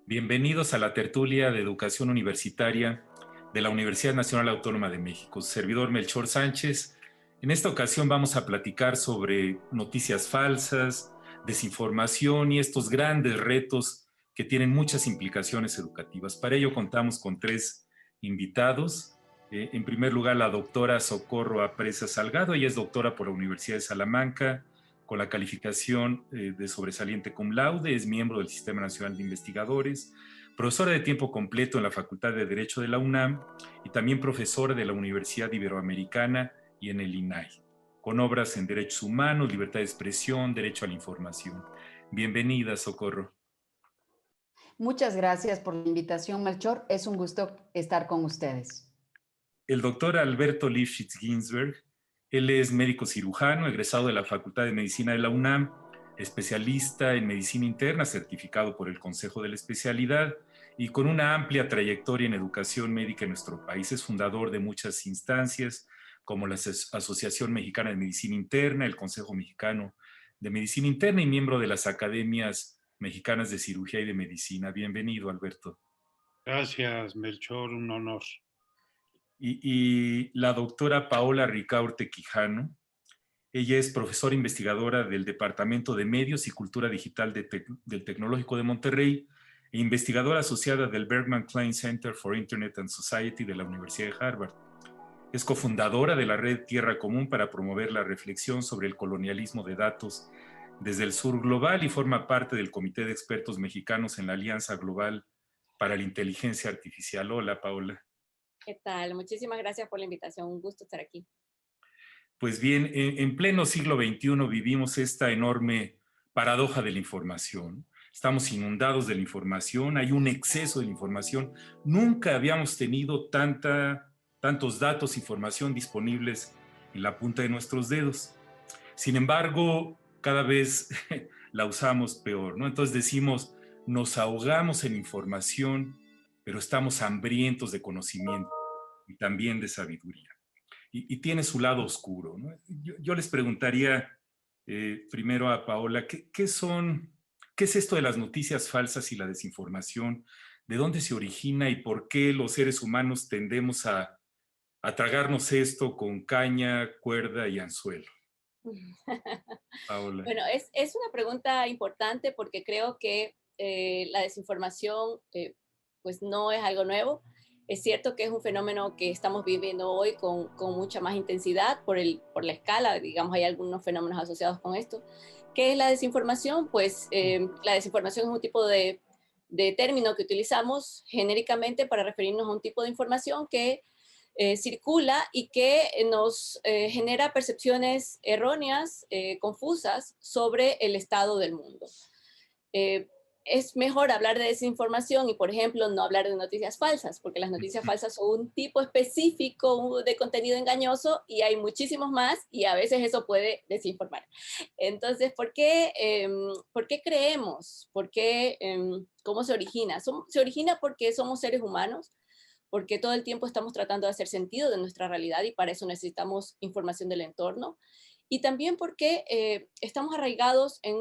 Bienvenidos a la tertulia de educación universitaria de la Universidad Nacional Autónoma de México. Servidor Melchor Sánchez. En esta ocasión vamos a platicar sobre noticias falsas, desinformación y estos grandes retos que tienen muchas implicaciones educativas. Para ello contamos con tres invitados. En primer lugar, la doctora Socorro Apresa Salgado. Ella es doctora por la Universidad de Salamanca, con la calificación de sobresaliente cum laude, es miembro del Sistema Nacional de Investigadores, profesora de tiempo completo en la Facultad de Derecho de la UNAM y también profesora de la Universidad Iberoamericana y en el INAI, con obras en derechos humanos, libertad de expresión, derecho a la información. Bienvenida, Socorro. Muchas gracias por la invitación, Melchor. Es un gusto estar con ustedes. El doctor Alberto Lifshitz Ginsberg. Él es médico cirujano, egresado de la Facultad de Medicina de la UNAM, especialista en medicina interna, certificado por el Consejo de la Especialidad y con una amplia trayectoria en educación médica en nuestro país. Es fundador de muchas instancias como la Asociación Mexicana de Medicina Interna, el Consejo Mexicano de Medicina Interna y miembro de las Academias Mexicanas de Cirugía y de Medicina. Bienvenido, Alberto. Gracias, Melchor, un honor. Y la doctora Paola Ricaurte Quijano. Ella es profesora investigadora del Departamento de Medios y Cultura Digital del Tecnológico de Monterrey e investigadora asociada del Berkman Klein Center for Internet and Society de la Universidad de Harvard. Es cofundadora de la red Tierra Común para promover la reflexión sobre el colonialismo de datos desde el sur global y forma parte del Comité de Expertos Mexicanos en la Alianza Global para la Inteligencia Artificial. Hola, Paola. ¿Qué tal? Muchísimas gracias por la invitación. Un gusto estar aquí. Pues bien, en pleno siglo XXI vivimos esta enorme paradoja de la información. Estamos inundados de la información, hay un exceso de la información. Nunca habíamos tenido tantos datos, información disponibles en la punta de nuestros dedos. Sin embargo, cada vez la usamos peor, ¿no? Entonces decimos, nos ahogamos en información, pero estamos hambrientos de conocimiento y también de sabiduría. Y tiene su lado oscuro, ¿no? Yo les preguntaría primero a Paola, ¿qué es esto de las noticias falsas y la desinformación? ¿De dónde se origina y por qué los seres humanos tendemos a tragarnos esto con caña, cuerda y anzuelo? Paola. Bueno, es una pregunta importante porque creo que la desinformación pues no es algo nuevo. Es cierto que es un fenómeno que estamos viviendo hoy con mucha más intensidad por la escala, digamos, hay algunos fenómenos asociados con esto. ¿Qué es la desinformación? Pues la desinformación es un tipo de término que utilizamos genéricamente para referirnos a un tipo de información que circula y que nos genera percepciones erróneas, confusas sobre el estado del mundo. Es mejor hablar de desinformación y, por ejemplo, no hablar de noticias falsas, porque las noticias falsas son un tipo específico de contenido engañoso y hay muchísimos más y a veces eso puede desinformar. Entonces, ¿por qué creemos? ¿Cómo se origina? Se origina porque somos seres humanos, porque todo el tiempo estamos tratando de hacer sentido de nuestra realidad y para eso necesitamos información del entorno. Y también porque estamos arraigados en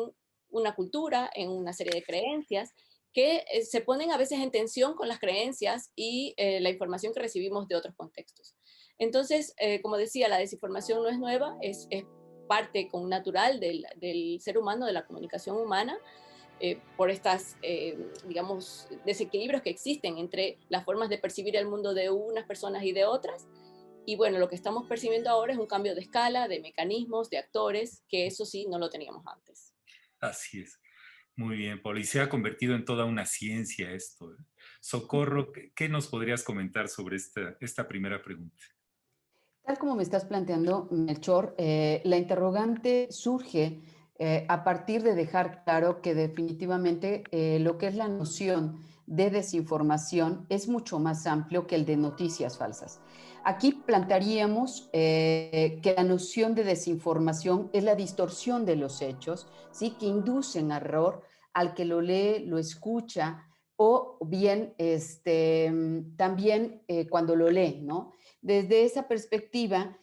una cultura, en una serie de creencias que se ponen a veces en tensión con las creencias y la información que recibimos de otros contextos. Entonces, como decía, la desinformación no es nueva, es parte como natural del ser humano, de la comunicación humana, por estas, digamos, desequilibrios que existen entre las formas de percibir el mundo de unas personas y de otras. Y bueno, lo que estamos percibiendo ahora es un cambio de escala, de mecanismos, de actores, que eso sí no lo teníamos antes. Así es. Muy bien, Paula. Y se ha convertido en toda una ciencia esto, ¿eh? Socorro, ¿qué nos podrías comentar sobre esta primera pregunta? Tal como me estás planteando, Melchor, la interrogante surge a partir de dejar claro que definitivamente lo que es la noción de desinformación es mucho más amplio que el de noticias falsas. Aquí plantearíamos que la noción de desinformación es la distorsión de los hechos, ¿sí? Que inducen a error al que lo lee, lo escucha o bien también cuando lo lee, ¿no? Desde esa perspectiva,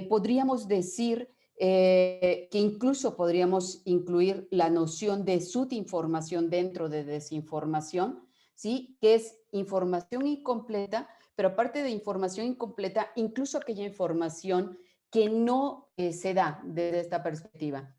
podríamos decir que incluso podríamos incluir la noción de subinformación dentro de desinformación, ¿sí? Que es información incompleta, pero aparte de información incompleta, incluso aquella información que no se da desde esta perspectiva.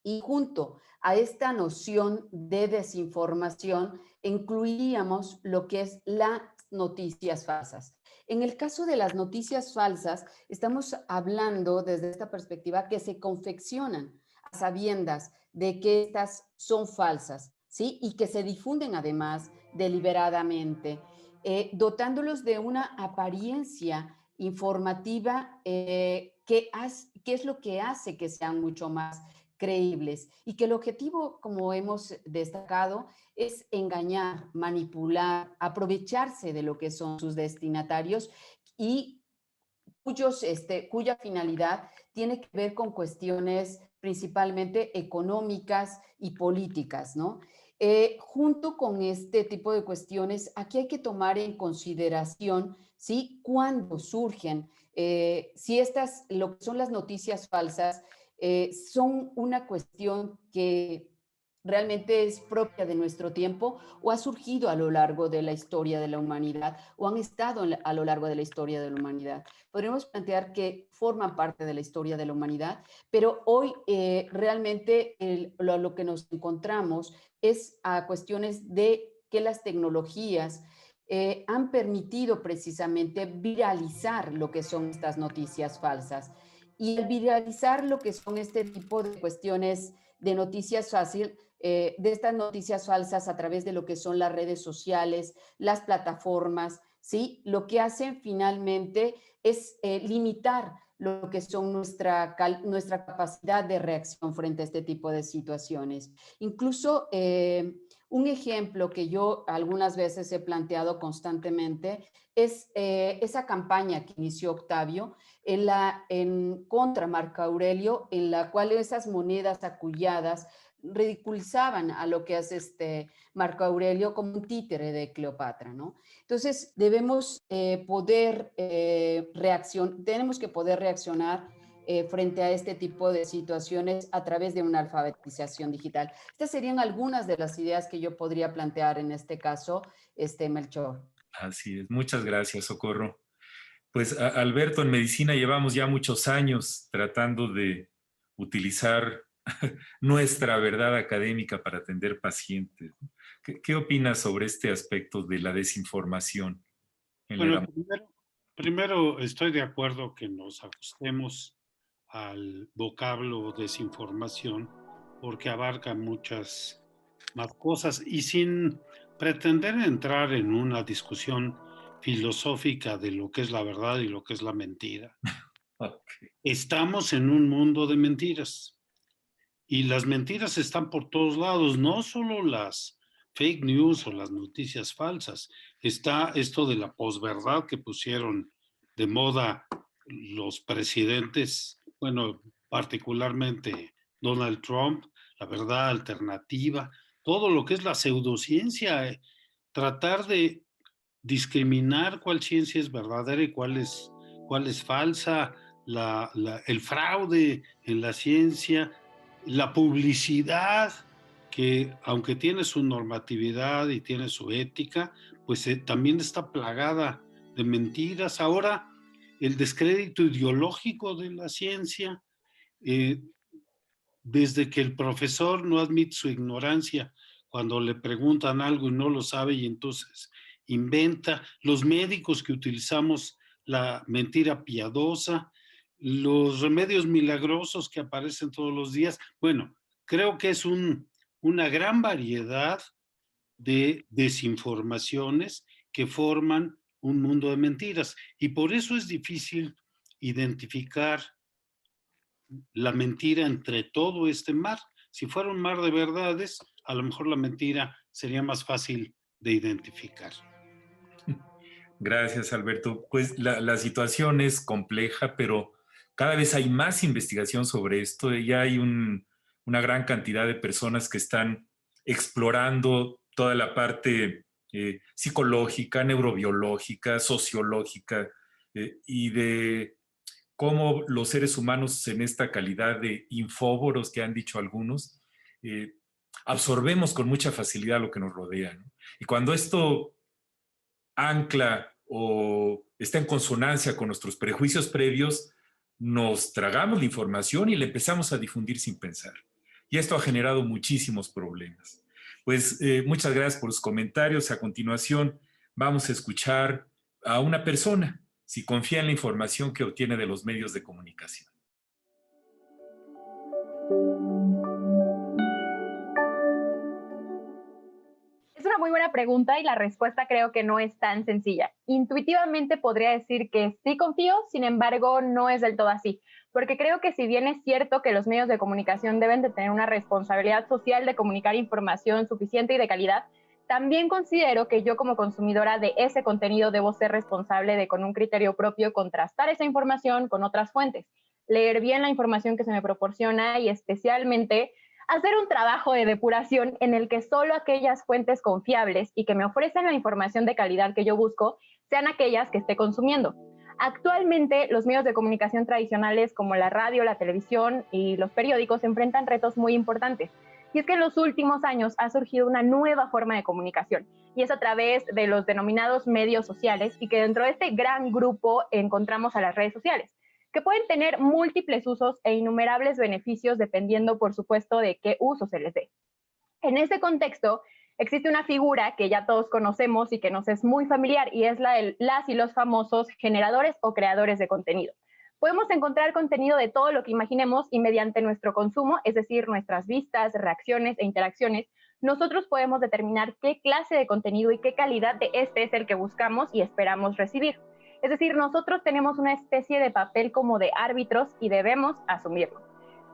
Y junto a esta noción de desinformación, incluiríamos lo que es las noticias falsas. En el caso de las noticias falsas, estamos hablando desde esta perspectiva que se confeccionan a sabiendas de que estas son falsas, ¿sí? Y que se difunden además deliberadamente, dotándolos de una apariencia informativa que es lo que hace que sean mucho más creíbles y que el objetivo, como hemos destacado, es engañar, manipular, aprovecharse de lo que son sus destinatarios y cuya finalidad tiene que ver con cuestiones principalmente económicas y políticas, ¿no? Junto con este tipo de cuestiones, aquí hay que tomar en consideración, ¿sí? Cuándo surgen, si estas, lo que son las noticias falsas, son una cuestión que realmente es propia de nuestro tiempo o ha surgido a lo largo de la historia de la humanidad o han estado a lo largo de la historia de la humanidad. Podríamos plantear que forman parte de la historia de la humanidad, pero hoy realmente lo que nos encontramos es a cuestiones de que las tecnologías han permitido precisamente viralizar lo que son estas noticias falsas. Y al viralizar lo que son este tipo de cuestiones de noticias de estas noticias falsas a través de lo que son las redes sociales, las plataformas, ¿sí? Lo que hacen finalmente es limitar lo que son nuestra capacidad de reacción frente a este tipo de situaciones. Incluso un ejemplo que yo algunas veces he planteado constantemente es esa campaña que inició Octavio en contra Marco Aurelio, en la cual esas monedas aculladas ridiculizaban a lo que hace Marco Aurelio como un títere de Cleopatra, ¿no? Entonces debemos tenemos que poder reaccionar frente a este tipo de situaciones a través de una alfabetización digital. Estas serían algunas de las ideas que yo podría plantear en este caso, Melchor. Así es. Muchas gracias, Socorro. Pues Alberto, en medicina llevamos ya muchos años tratando de utilizar nuestra verdad académica para atender pacientes. ¿Qué opinas sobre este aspecto de la desinformación en la Bueno, edad? primero estoy de acuerdo que nos ajustemos al vocablo desinformación porque abarca muchas más cosas y sin pretender entrar en una discusión filosófica de lo que es la verdad y lo que es la mentira. Okay. Estamos en un mundo de mentiras y las mentiras están por todos lados, no solo las fake news o las noticias falsas. Está esto de la posverdad que pusieron de moda los presidentes, bueno, particularmente Donald Trump, la verdad alternativa, todo lo que es la pseudociencia, tratar de discriminar cuál ciencia es verdadera y cuál es falsa, el fraude en la ciencia, la publicidad, que aunque tiene su normatividad y tiene su ética, pues también está plagada de mentiras. Ahora, el descrédito ideológico de la ciencia, eh, desde que el profesor no admite su ignorancia cuando le preguntan algo y no lo sabe y entonces inventa, los médicos que utilizamos la mentira piadosa, los remedios milagrosos que aparecen todos los días. Bueno, creo que es una gran variedad de desinformaciones que forman un mundo de mentiras y por eso es difícil identificar la mentira entre todo este mar. Si fuera un mar de verdades, a lo mejor la mentira sería más fácil de identificar. Gracias, Alberto. Pues la situación es compleja, pero cada vez hay más investigación sobre esto. Ya hay una gran cantidad de personas que están explorando toda la parte psicológica, neurobiológica, sociológica y de cómo los seres humanos en esta calidad de infóboros que han dicho algunos, absorbemos con mucha facilidad lo que nos rodea, ¿no? Y cuando esto ancla o está en consonancia con nuestros prejuicios previos, nos tragamos la información y la empezamos a difundir sin pensar. Y esto ha generado muchísimos problemas. Pues muchas gracias por sus comentarios. A continuación vamos a escuchar a una persona si confía en la información que obtiene de los medios de comunicación. Es una muy buena pregunta y la respuesta creo que no es tan sencilla. Intuitivamente podría decir que sí confío, sin embargo, no es del todo así, porque creo que si bien es cierto que los medios de comunicación deben de tener una responsabilidad social de comunicar información suficiente y de calidad, también considero que yo como consumidora de ese contenido debo ser responsable de, con un criterio propio, contrastar esa información con otras fuentes, leer bien la información que se me proporciona y especialmente hacer un trabajo de depuración en el que solo aquellas fuentes confiables y que me ofrecen la información de calidad que yo busco sean aquellas que esté consumiendo. Actualmente, los medios de comunicación tradicionales como la radio, la televisión y los periódicos enfrentan retos muy importantes. Y es que en los últimos años ha surgido una nueva forma de comunicación, y es a través de los denominados medios sociales, y que dentro de este gran grupo encontramos a las redes sociales, que pueden tener múltiples usos e innumerables beneficios dependiendo, por supuesto, de qué uso se les dé. En ese contexto, existe una figura que ya todos conocemos y que nos es muy familiar, y es la de las y los famosos generadores o creadores de contenido. Podemos encontrar contenido de todo lo que imaginemos y mediante nuestro consumo, es decir, nuestras vistas, reacciones e interacciones, nosotros podemos determinar qué clase de contenido y qué calidad de este es el que buscamos y esperamos recibir. Es decir, nosotros tenemos una especie de papel como de árbitros y debemos asumirlo.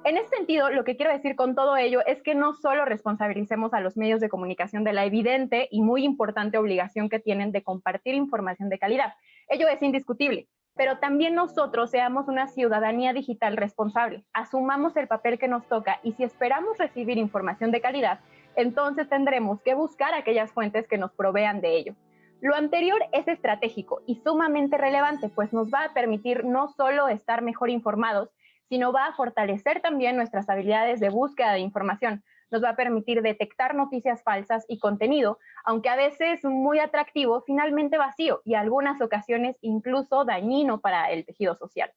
En ese sentido, lo que quiero decir con todo ello es que no solo responsabilicemos a los medios de comunicación de la evidente y muy importante obligación que tienen de compartir información de calidad. Ello es indiscutible, pero también nosotros seamos una ciudadanía digital responsable, asumamos el papel que nos toca y si esperamos recibir información de calidad, entonces tendremos que buscar aquellas fuentes que nos provean de ello. Lo anterior es estratégico y sumamente relevante, pues nos va a permitir no solo estar mejor informados, sino va a fortalecer también nuestras habilidades de búsqueda de información. Nos va a permitir detectar noticias falsas y contenido, aunque a veces muy atractivo, finalmente vacío y en algunas ocasiones incluso dañino para el tejido social.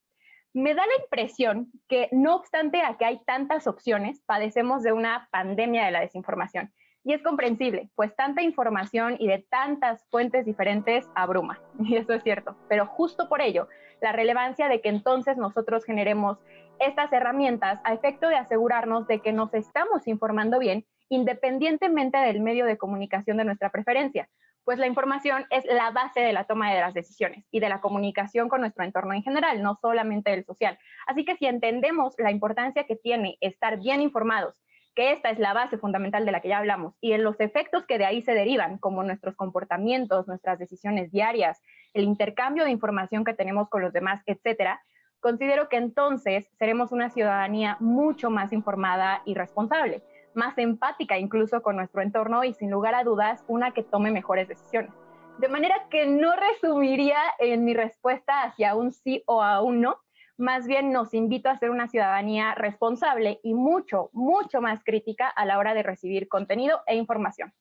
Me da la impresión que, no obstante a que hay tantas opciones, padecemos de una pandemia de la desinformación. Y es comprensible, pues tanta información y de tantas fuentes diferentes abruma, y eso es cierto. Pero justo por ello, la relevancia de que entonces nosotros generemos estas herramientas a efecto de asegurarnos de que nos estamos informando bien, independientemente del medio de comunicación de nuestra preferencia, pues la información es la base de la toma de las decisiones y de la comunicación con nuestro entorno en general, no solamente el social. Así que si entendemos la importancia que tiene estar bien informados, que esta es la base fundamental de la que ya hablamos, y en los efectos que de ahí se derivan, como nuestros comportamientos, nuestras decisiones diarias, el intercambio de información que tenemos con los demás, etcétera, considero que entonces seremos una ciudadanía mucho más informada y responsable, más empática incluso con nuestro entorno y sin lugar a dudas una que tome mejores decisiones. De manera que no resumiría en mi respuesta hacia un sí o a un no, más bien nos invito a ser una ciudadanía responsable y mucho, mucho más crítica a la hora de recibir contenido e información.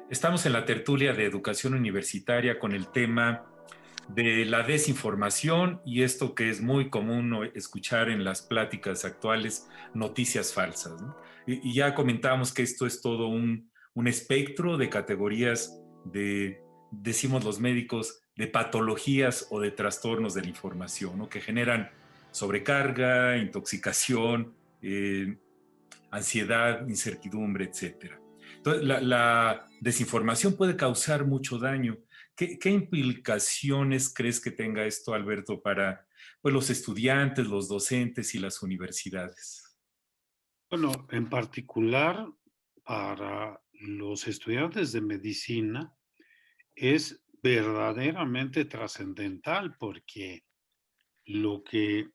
Estamos en la tertulia de educación universitaria con el tema de la desinformación y esto que es muy común escuchar en las pláticas actuales, noticias falsas, ¿no? Y ya comentamos que esto es todo un espectro de categorías de, decimos los médicos, de patologías o de trastornos de la información, ¿no? Que generan sobrecarga, intoxicación, ansiedad, incertidumbre, etcétera. Entonces, la desinformación puede causar mucho daño. ¿Qué implicaciones crees que tenga esto, Alberto, para pues, los estudiantes, los docentes y las universidades? Bueno, en particular para los estudiantes de medicina es verdaderamente trascendental porque lo que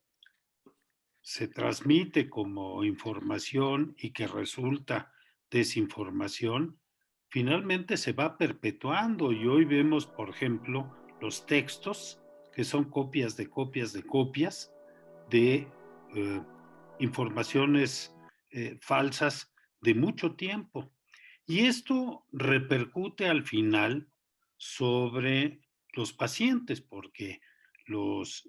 se transmite como información y que resulta desinformación finalmente se va perpetuando y hoy vemos, por ejemplo, los textos que son copias de copias de copias de informaciones falsas de mucho tiempo. Y esto repercute al final sobre los pacientes, porque los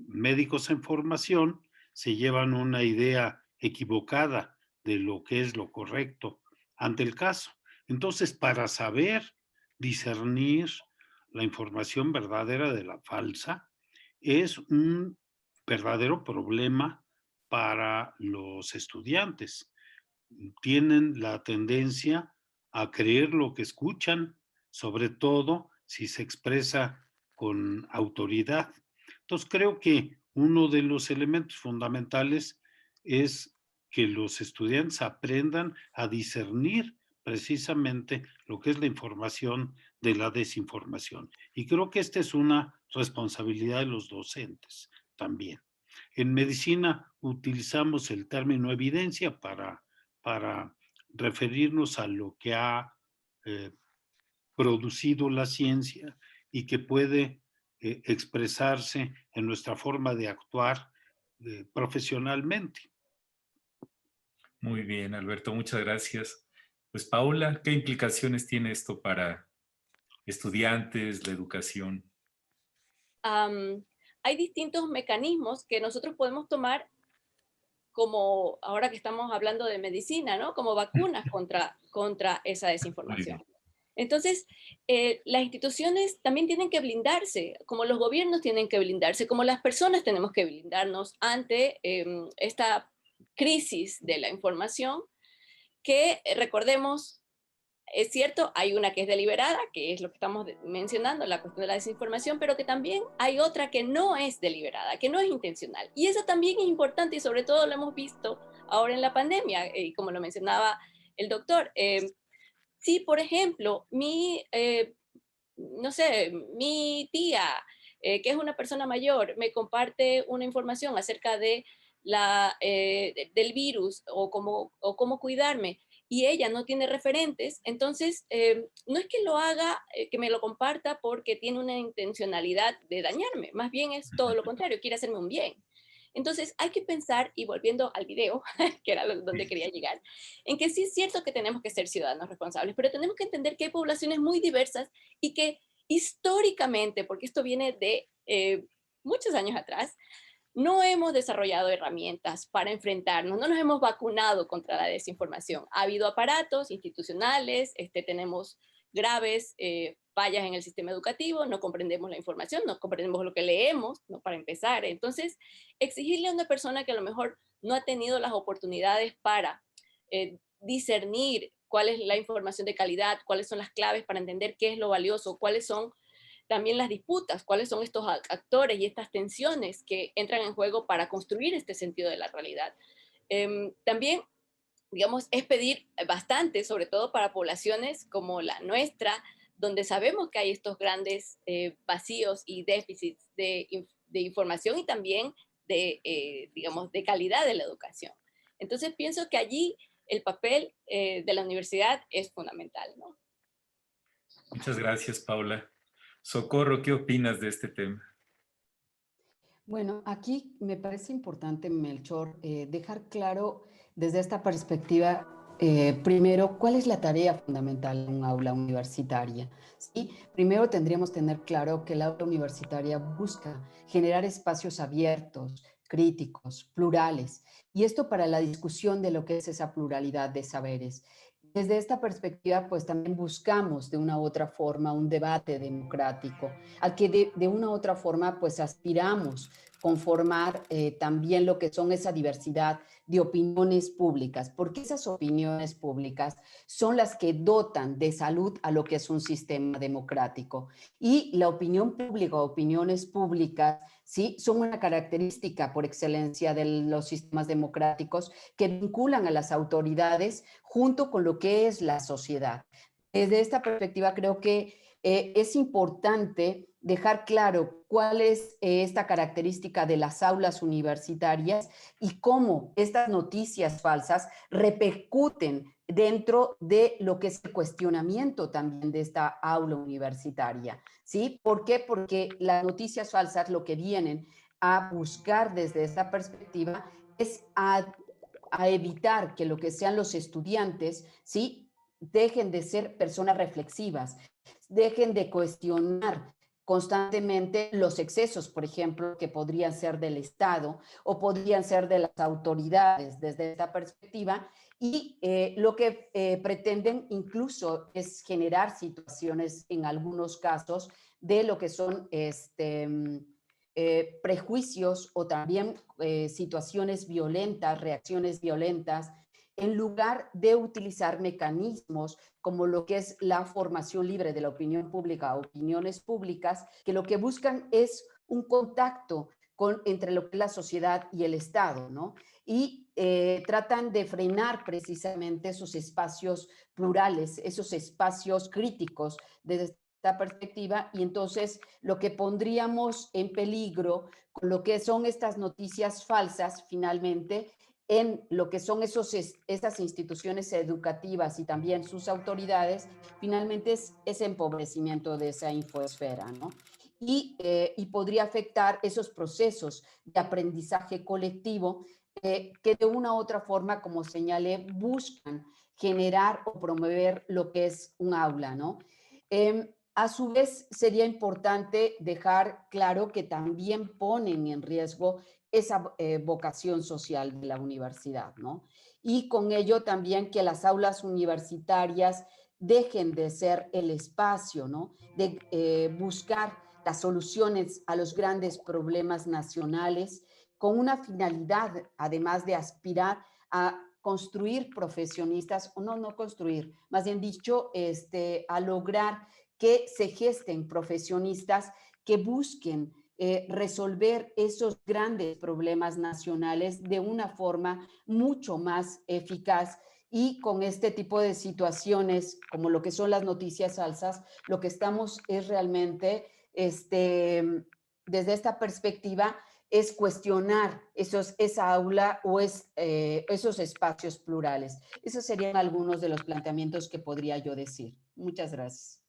médicos en formación se llevan una idea equivocada de lo que es lo correcto ante el caso. Entonces, para saber discernir la información verdadera de la falsa, es un verdadero problema para los estudiantes. Tienen la tendencia a creer lo que escuchan, sobre todo si se expresa con autoridad. Entonces, creo que uno de los elementos fundamentales es que los estudiantes aprendan a discernir precisamente lo que es la información de la desinformación. Y creo que esta es una responsabilidad de los docentes también. En medicina utilizamos el término evidencia para referirnos a lo que ha producido la ciencia y que puede expresarse en nuestra forma de actuar profesionalmente. Muy bien, Alberto, muchas gracias. Pues Paula, ¿qué implicaciones tiene esto para estudiantes, la educación? Hay distintos mecanismos que nosotros podemos tomar, como ahora que estamos hablando de medicina, ¿no? Como vacunas contra esa desinformación. Entonces, las instituciones también tienen que blindarse, como los gobiernos tienen que blindarse, como las personas tenemos que blindarnos ante esta crisis de la información, que recordemos, es cierto, hay una que es deliberada, que es lo que estamos mencionando, la cuestión de la desinformación, pero que también hay otra que no es deliberada, que no es intencional. Y eso también es importante y sobre todo lo hemos visto ahora en la pandemia, como lo mencionaba el doctor. Si, por ejemplo, no sé, mi tía, que es una persona mayor, me comparte una información acerca de del virus o cómo cuidarme, y ella no tiene referentes, entonces no es que lo haga, que me lo comparta porque tiene una intencionalidad de dañarme, más bien es todo lo contrario, quiere hacerme un bien. Entonces hay que pensar, y volviendo al video, que era donde quería llegar, en que sí es cierto que tenemos que ser ciudadanos responsables, pero tenemos que entender que hay poblaciones muy diversas y que históricamente, porque esto viene de muchos años atrás, no hemos desarrollado herramientas para enfrentarnos, no nos hemos vacunado contra la desinformación. Ha habido aparatos institucionales, tenemos graves fallas en el sistema educativo, no comprendemos la información, no comprendemos lo que leemos, ¿no? Para empezar. Entonces, exigirle a una persona que a lo mejor no ha tenido las oportunidades para discernir cuál es la información de calidad, cuáles son las claves para entender qué es lo valioso, cuáles son también las disputas, cuáles son estos actores y estas tensiones que entran en juego para construir este sentido de la realidad. También, digamos, es pedir bastante, sobre todo para poblaciones como la nuestra, donde sabemos que hay estos grandes vacíos y déficits de información y también digamos, de calidad de la educación. Entonces pienso que allí el papel de la universidad es fundamental, ¿no? Muchas gracias, Paula. Socorro, ¿qué opinas de este tema? Bueno, aquí me parece importante, Melchor, dejar claro desde esta perspectiva, primero, cuál es la tarea fundamental de un aula universitaria. ¿Sí? Primero tendríamos que tener claro que el aula universitaria busca generar espacios abiertos, críticos, plurales, y esto para la discusión de lo que es esa pluralidad de saberes. Desde esta perspectiva, pues también buscamos de una u otra forma un debate democrático, al que de una u otra forma, pues aspiramos conformar también lo que son esa diversidad de opiniones públicas, porque esas opiniones públicas son las que dotan de salud a lo que es un sistema democrático. Y la opinión pública, opiniones públicas, sí, son una característica por excelencia de los sistemas democráticos que vinculan a las autoridades junto con lo que es la sociedad. Desde esta perspectiva creo que es importante dejar claro cuál es esta característica de las aulas universitarias y cómo estas noticias falsas repercuten dentro de lo que es el cuestionamiento también de esta aula universitaria, ¿sí? ¿Por qué? Porque las noticias falsas lo que vienen a buscar desde esta perspectiva es a evitar que lo que sean los estudiantes, ¿sí? Dejen de ser personas reflexivas, dejen de cuestionar constantemente los excesos, por ejemplo, que podrían ser del Estado o podrían ser de las autoridades desde esta perspectiva, y lo que pretenden incluso es generar situaciones en algunos casos de lo que son prejuicios o también situaciones violentas, reacciones violentas, en lugar de utilizar mecanismos como lo que es la formación libre de la opinión pública, opiniones públicas, que lo que buscan es un contacto entre lo que es la sociedad y el Estado, ¿no? Y tratan de frenar precisamente esos espacios plurales, esos espacios críticos desde esta perspectiva, y entonces lo que pondríamos en peligro con lo que son estas noticias falsas finalmente en lo que son esas instituciones educativas y también sus autoridades, finalmente es ese empobrecimiento de esa infoesfera, ¿no? Y podría afectar esos procesos de aprendizaje colectivo que de una u otra forma, como señalé, buscan generar o promover lo que es un aula, ¿no? A su vez, sería importante dejar claro que también ponen en riesgo esa vocación social de la universidad, ¿no? Y con ello también que las aulas universitarias dejen de ser el espacio, ¿no? De buscar las soluciones a los grandes problemas nacionales con una finalidad, además de aspirar a construir profesionistas, o no construir, más bien dicho, a lograr que se gesten profesionistas que busquen resolver esos grandes problemas nacionales de una forma mucho más eficaz. Y con este tipo de situaciones, como lo que son las noticias falsas, lo que estamos es realmente, desde esta perspectiva, es cuestionar esa aula o esos espacios plurales. Esos serían algunos de los planteamientos que podría yo decir. Muchas gracias.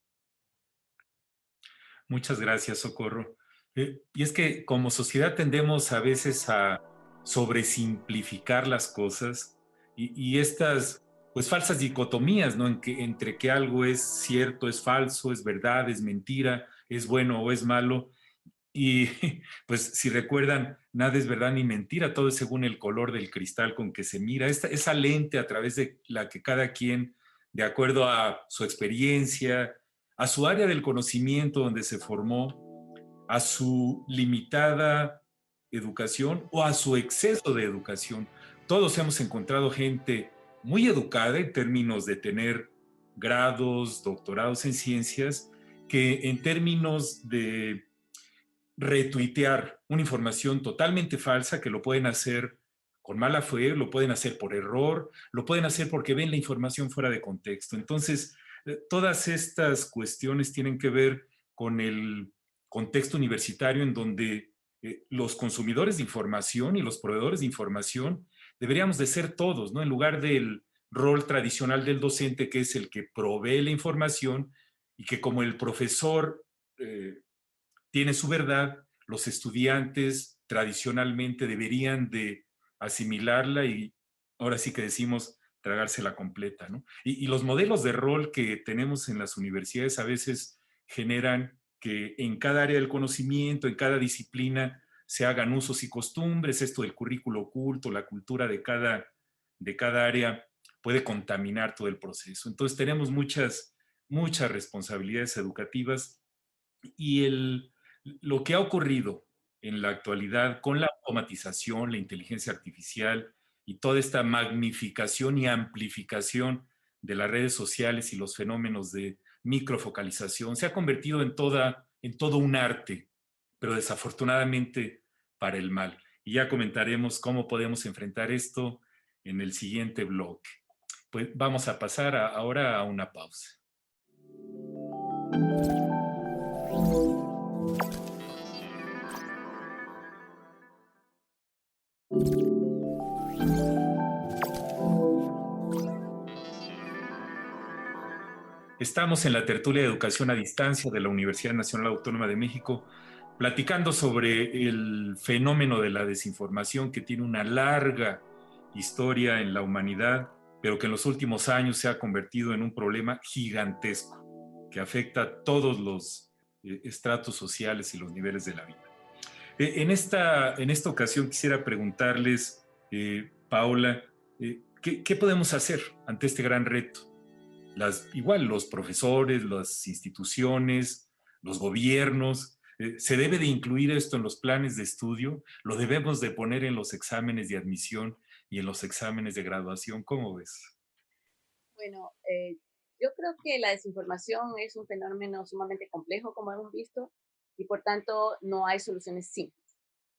Muchas gracias, Socorro. Y es que como sociedad tendemos a veces a sobresimplificar las cosas y estas pues falsas dicotomías, ¿no? Entre que algo es cierto, es falso, es verdad, es mentira, es bueno o es malo. Y pues si recuerdan, nada es verdad ni mentira, todo es según el color del cristal con que se mira. Esa lente a través de la que cada quien, de acuerdo a su experiencia, a su área del conocimiento donde se formó, a su limitada educación o a su exceso de educación. Todos hemos encontrado gente muy educada en términos de tener grados, doctorados en ciencias, que en términos de retuitear una información totalmente falsa, que lo pueden hacer con mala fe, lo pueden hacer por error, lo pueden hacer porque ven la información fuera de contexto. Entonces, todas estas cuestiones tienen que ver con el contexto universitario en donde los consumidores de información y los proveedores de información deberíamos de ser todos, ¿no? En lugar del rol tradicional del docente, que es el que provee la información y que como el profesor tiene su verdad, los estudiantes tradicionalmente deberían de asimilarla y ahora sí que decimos tragársela completa, ¿no? Y los modelos de rol que tenemos en las universidades a veces generan que en cada área del conocimiento, en cada disciplina, se hagan usos y costumbres. Esto del currículo oculto, la cultura de cada área puede contaminar todo el proceso. Entonces tenemos muchas responsabilidades educativas y lo que ha ocurrido en la actualidad con la automatización, la inteligencia artificial y toda esta magnificación y amplificación de las redes sociales y los fenómenos de microfocalización se ha convertido en todo un arte, pero desafortunadamente para el mal. Y ya comentaremos cómo podemos enfrentar esto en el siguiente bloque. Pues vamos a pasar ahora a una pausa. Estamos en la tertulia de educación a distancia de la Universidad Nacional Autónoma de México, platicando sobre el fenómeno de la desinformación que tiene una larga historia en la humanidad, pero que en los últimos años se ha convertido en un problema gigantesco que afecta a todos los estratos sociales y los niveles de la vida. En esta ocasión quisiera preguntarles, Paola, ¿qué podemos hacer ante este gran reto? Igual los profesores, las instituciones, los gobiernos, ¿se debe de incluir esto en los planes de estudio? ¿Lo debemos de poner en los exámenes de admisión y en los exámenes de graduación? ¿Cómo ves? Bueno, yo creo que la desinformación es un fenómeno sumamente complejo, como hemos visto, y por tanto no hay soluciones simples.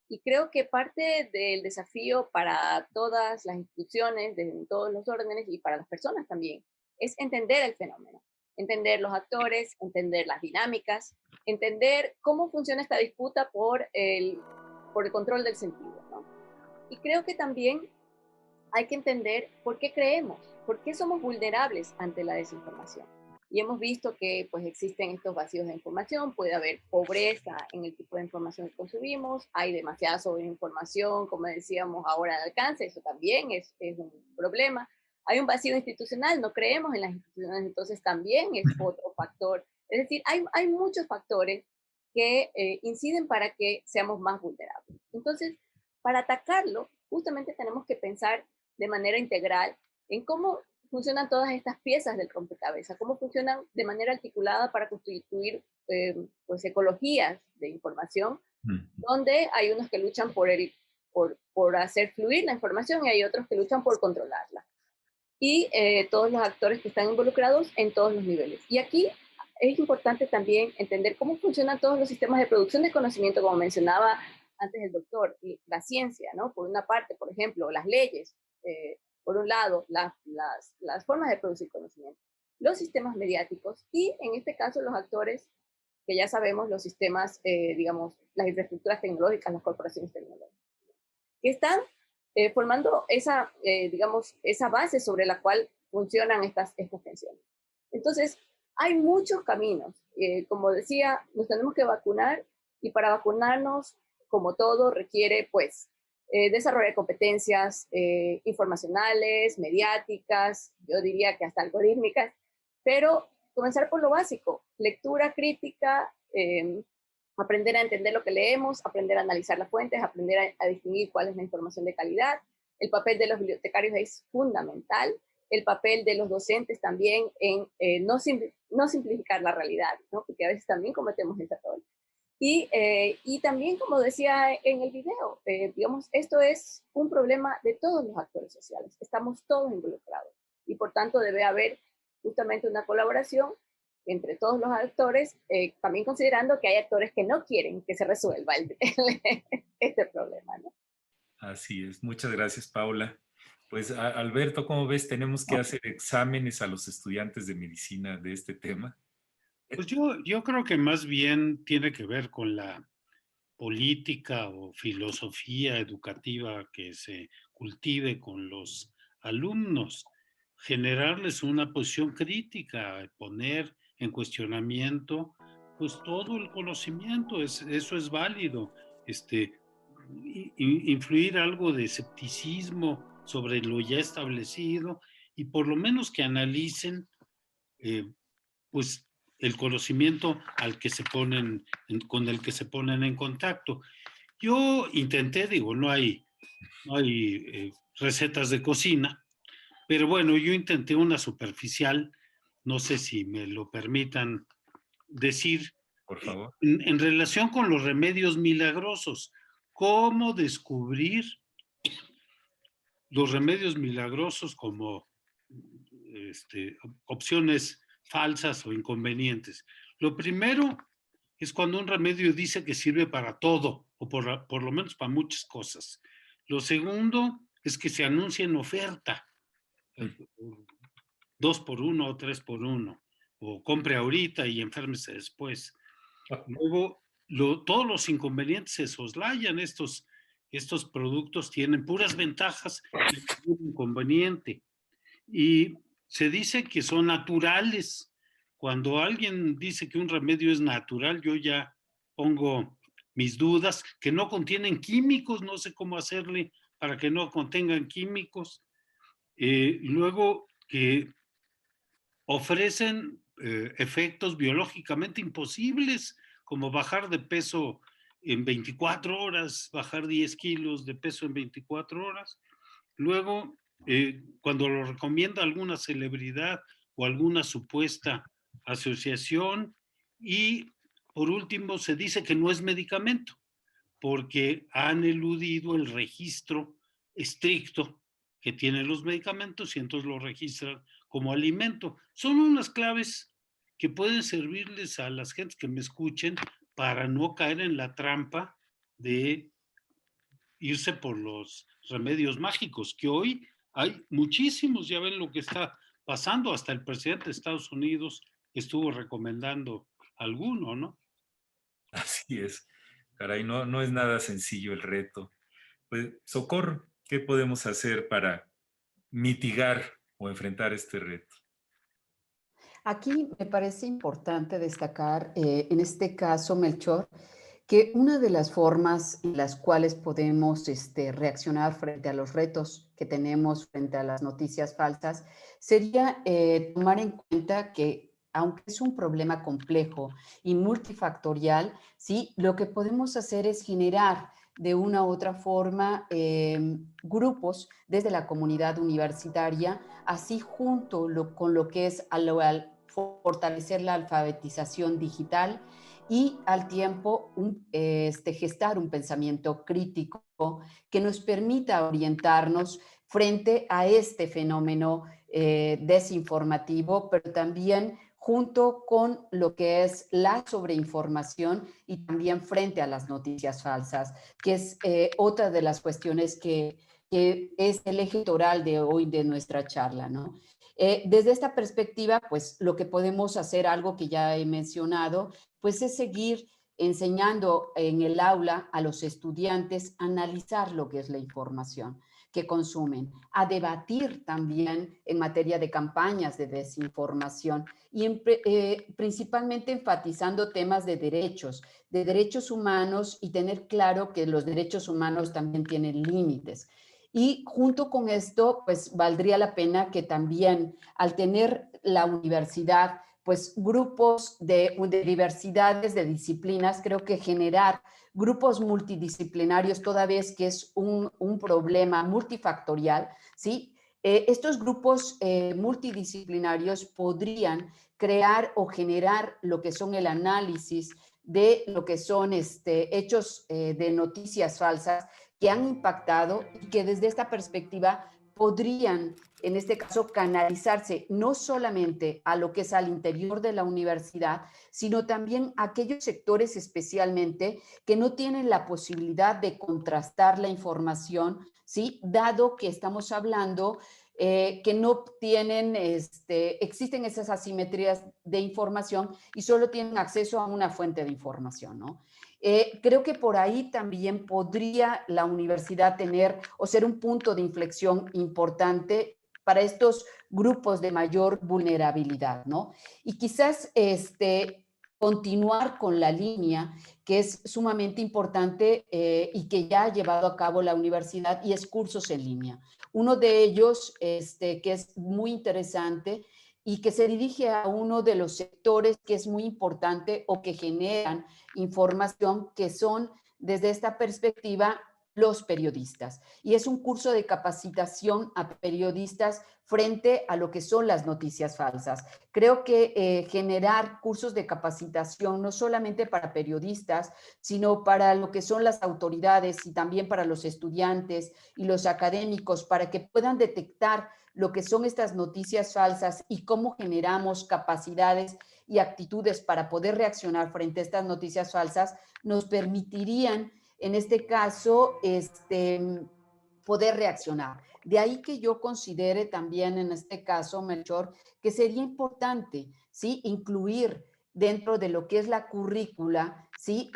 Y creo que parte del desafío para todas las instituciones, de todos los órdenes y para las personas también, es entender el fenómeno, entender los actores, entender las dinámicas, entender cómo funciona esta disputa por el control del sentido, ¿no? Y creo que también hay que entender por qué creemos, por qué somos vulnerables ante la desinformación. Y hemos visto que pues existen estos vacíos de información, puede haber pobreza en el tipo de información que consumimos, hay demasiada sobreinformación, como decíamos ahora al alcance, eso también es un problema. Hay un vacío institucional, no creemos en las instituciones, entonces también es otro factor. Es decir, hay muchos factores que inciden para que seamos más vulnerables. Entonces, para atacarlo, justamente tenemos que pensar de manera integral en cómo funcionan todas estas piezas del rompecabezas, cómo funcionan de manera articulada para constituir pues ecologías de información, donde hay unos que luchan por hacer fluir la información y hay otros que luchan por controlarla. Y todos los actores que están involucrados en todos los niveles. Y aquí es importante también entender cómo funcionan todos los sistemas de producción de conocimiento, como mencionaba antes el doctor, y la ciencia, ¿no? Por una parte, por ejemplo, las leyes, por un lado, las formas de producir conocimiento, los sistemas mediáticos y, en este caso, los actores que ya sabemos, los sistemas, digamos, las infraestructuras tecnológicas, las corporaciones tecnológicas, que están formando digamos, esa base sobre la cual funcionan estas tensiones. Entonces, hay muchos caminos. Como decía, nos tenemos que vacunar y para vacunarnos, como todo, requiere, pues, desarrollar competencias informacionales, mediáticas, yo diría que hasta algorítmicas, pero comenzar por lo básico, lectura crítica, aprender a entender lo que leemos, aprender a analizar las fuentes, aprender a distinguir cuál es la información de calidad. El papel de los bibliotecarios es fundamental, el papel de los docentes también en no simplificar la realidad, ¿no? Porque a veces también cometemos ese error. Y también, como decía en el video, digamos, esto es un problema de todos los actores sociales, estamos todos involucrados y por tanto debe haber justamente una colaboración entre todos los actores, también considerando que hay actores que no quieren que se resuelva este problema, ¿no? Así es. Muchas gracias, Paula. Pues, Alberto, ¿cómo ves? ¿Tenemos que hacer exámenes a los estudiantes de medicina de este tema? Pues yo creo que más bien tiene que ver con la política o filosofía educativa que se cultive con los alumnos, generarles una posición crítica, poner en cuestionamiento pues todo el conocimiento, eso es válido, influir algo de escepticismo sobre lo ya establecido y por lo menos que analicen pues el conocimiento con el que se ponen en contacto. Yo intenté, digo, no hay recetas de cocina, pero bueno, yo intenté una superficial, no sé si me lo permitan decir, Por favor. en relación con los remedios milagrosos, cómo descubrir los remedios milagrosos como opciones falsas o inconvenientes. Lo primero es cuando un remedio dice que sirve para todo, o por lo menos para muchas cosas. Lo segundo es que se anuncia en oferta, 2 por 1 o 3 por 1. o compre ahorita y enférmese después. Luego, todos los inconvenientes se soslayan. Estos productos tienen puras ventajas y ningún inconveniente. Y se dice que son naturales. Cuando alguien dice que un remedio es natural, yo ya pongo mis dudas, que no contienen químicos, no sé cómo hacerle para que no contengan químicos. Luego que ofrecen efectos biológicamente imposibles, como bajar de peso en 24 horas, bajar 10 kilos de peso en 24 horas. Luego, cuando lo recomienda alguna celebridad o alguna supuesta asociación. Y por último, se dice que no es medicamento, porque han eludido el registro estricto que tienen los medicamentos y entonces lo registran como alimento. Son unas claves que pueden servirles a las gentes que me escuchen para no caer en la trampa de irse por los remedios mágicos, que hoy hay muchísimos. Ya ven lo que está pasando, hasta el presidente de Estados Unidos estuvo recomendando alguno, ¿no? Así es. Caray, no es nada sencillo el reto. Pues, Socorro, ¿qué podemos hacer para mitigar o enfrentar este reto? Aquí me parece importante destacar, en este caso, Melchor, que una de las formas en las cuales podemos reaccionar frente a los retos que tenemos frente a las noticias falsas sería tomar en cuenta que, aunque es un problema complejo y multifactorial, ¿sí? Lo que podemos hacer es generar de una u otra forma grupos desde la comunidad universitaria, así con lo que es al fortalecer la alfabetización digital y al tiempo gestar un pensamiento crítico que nos permita orientarnos frente a este fenómeno desinformativo, pero también junto con lo que es la sobreinformación y también frente a las noticias falsas, que es otra de las cuestiones que es el eje toral de hoy de nuestra charla, ¿no? Desde esta perspectiva, pues lo que podemos hacer, algo que ya he mencionado, pues es seguir enseñando en el aula a los estudiantes a analizar lo que es la información que consumen, a debatir también en materia de campañas de desinformación y principalmente enfatizando temas de derechos humanos y tener claro que los derechos humanos también tienen límites. Y junto con esto, pues valdría la pena que también al tener la universidad, pues grupos de diversidades de disciplinas, creo que generar grupos multidisciplinarios toda vez que es un problema multifactorial, ¿sí? Estos grupos multidisciplinarios podrían crear o generar lo que son el análisis de lo que son hechos de noticias falsas que han impactado y que desde esta perspectiva podrían, en este caso, canalizarse no solamente a lo que es al interior de la universidad, sino también a aquellos sectores especialmente que no tienen la posibilidad de contrastar la información, ¿sí? Dado que estamos hablando que no tienen, existen esas asimetrías de información y solo tienen acceso a una fuente de información, ¿no? Creo que por ahí también podría la universidad tener o ser un punto de inflexión importante para estos grupos de mayor vulnerabilidad, ¿no? Y quizás continuar con la línea que es sumamente importante y que ya ha llevado a cabo la universidad y es cursos en línea. Uno de ellos, que es muy interesante y que se dirige a uno de los sectores que es muy importante o que generan información, que son desde esta perspectiva los periodistas. Y es un curso de capacitación a periodistas frente a lo que son las noticias falsas. Creo que generar cursos de capacitación no solamente para periodistas, sino para lo que son las autoridades y también para los estudiantes y los académicos, para que puedan detectar lo que son estas noticias falsas y cómo generamos capacidades y actitudes para poder reaccionar frente a estas noticias falsas, nos permitirían, en este caso, poder reaccionar. De ahí que yo considere también en este caso, Melchor, que sería importante, ¿sí?, incluir dentro de lo que es la currícula, ¿sí?,